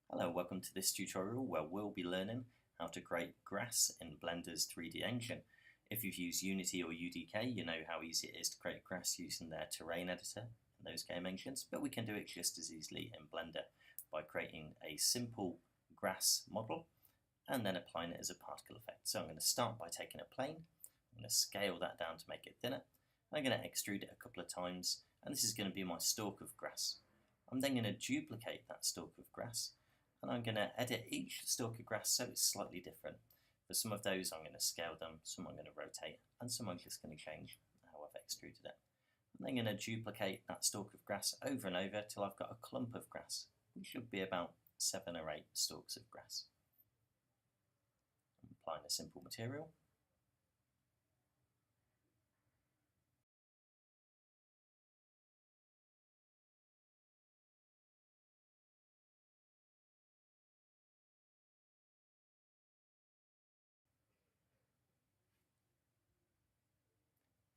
Hello, welcome to this tutorial where we'll be learning how to create grass in Blender's 3D engine. If you've used Unity or UDK, you know how easy it is to create grass using their terrain editor in those game engines, but we can do it just as easily in Blender by creating a simple grass model and then applying it as a particle effect. So I'm going to start by taking a plane, I'm going to scale that down to make it thinner, I'm going to extrude it a couple of times, and this is going to be my stalk of grass. I'm then going to duplicate that stalk of grass, and I'm going to edit each stalk of grass so it's slightly different. For some of those I'm going to scale them, some I'm going to rotate, and some I'm just going to change how I've extruded it. I'm then going to duplicate that stalk of grass over and over till I've got a clump of grass, which should be about 7 or 8 stalks of grass. I'm applying a simple material.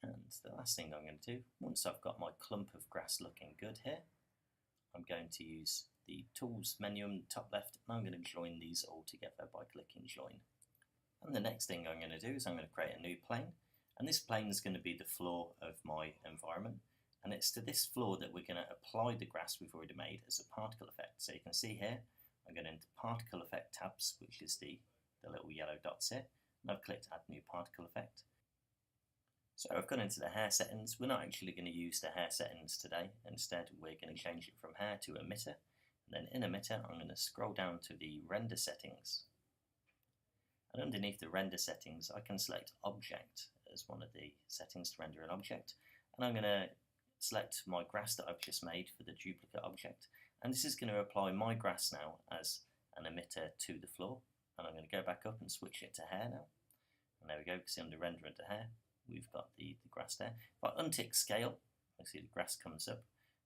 And the last thing I'm going to do, once I've got my clump of grass looking good here, I'm going to use the Tools menu in the top left, and I'm going to join these all together by clicking Join. And the next thing I'm going to do is I'm going to create a new plane, and this plane is going to be the floor of my environment, and it's to this floor that we're going to apply the grass we've already made as a particle effect. So you can see here, I'm going into Particle Effect tabs, which is the little yellow dots here, and I've clicked Add New Particle Effect. So I've gone into the hair settings. We're not actually going to use the hair settings today. Instead, we're going to change it from hair to emitter. And then in emitter, I'm going to scroll down to the render settings. And underneath the render settings, I can select object as one of the settings to render an object. And I'm going to select my grass that I've just made for the duplicate object. And this is going to apply my grass now as an emitter to the floor. And I'm going to go back up and switch it to hair now. And there we go, you can see under render into hair, we've got the grass there. If I untick scale, we see the grass comes up,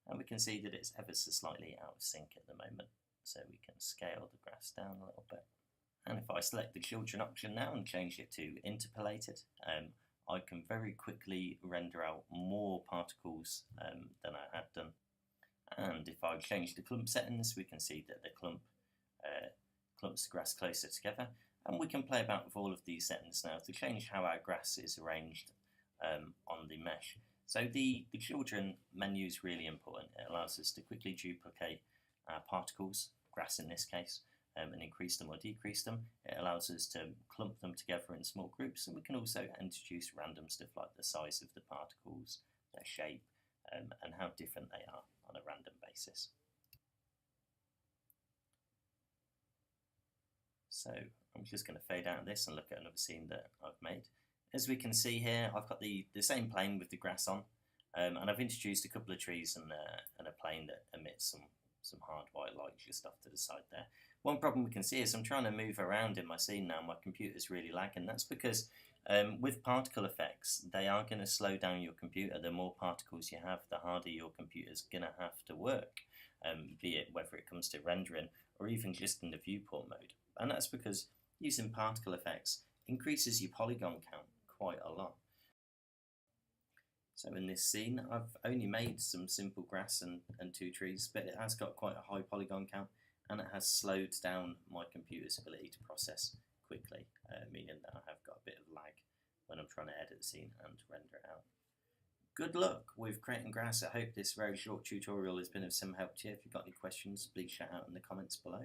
and we can see that it's ever so slightly out of sync at the moment. So we can scale the grass down a little bit. And if I select the children option now and change it to interpolated, I can very quickly render out more particles than I had done. And if I change the clump settings, we can see that the clumps the grass closer together. And we can play about with all of these settings now to change how our grass is arranged on the mesh. So the children menu is really important. It allows us to quickly duplicate our particles, grass in this case, and increase them or decrease them. It allows us to clump them together in small groups, and we can also introduce random stuff like the size of the particles, their shape, and how different they are on a random basis. So I'm just going to fade out of this and look at another scene that I've made. As we can see here, I've got the same plane with the grass on, and I've introduced a couple of trees and a plane that emits some hard white light just off to the side there. One problem we can see is I'm trying to move around in my scene now, my computer's really lagging. That's because with particle effects, they are going to slow down your computer. The more particles you have, the harder your computer's going to have to work, be it whether it comes to rendering or even just in the viewport mode. And that's because using particle effects increases your polygon count quite a lot. So in this scene, I've only made some simple grass and 2 trees, but it has got quite a high polygon count, and it has slowed down my computer's ability to process quickly, meaning that I have got a bit of lag when I'm trying to edit the scene and render it out. Good luck with creating grass. I hope this very short tutorial has been of some help to you. If you've got any questions, please shout out in the comments below.